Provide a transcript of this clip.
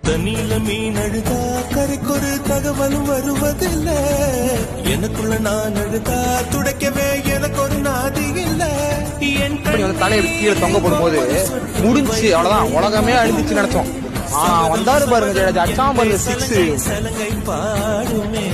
தண்ணியில மீன் அழுதா கரைக்கொரு தகவலும் வருவதில்ல. எனக்குள்ள நான் அழுதா துடைக்கவே எனக்கு ஒரு நாதி இல்ல. தலையை கீழே தொங்க போடும்போது முடிஞ்சு அவ்வளவுதான், உலகமே அழிஞ்சிச்சு நினைச்சோம். வந்தாரு பாருங்க, அடிச்சாம பாருங்க 6. சலங்கை பாடுமே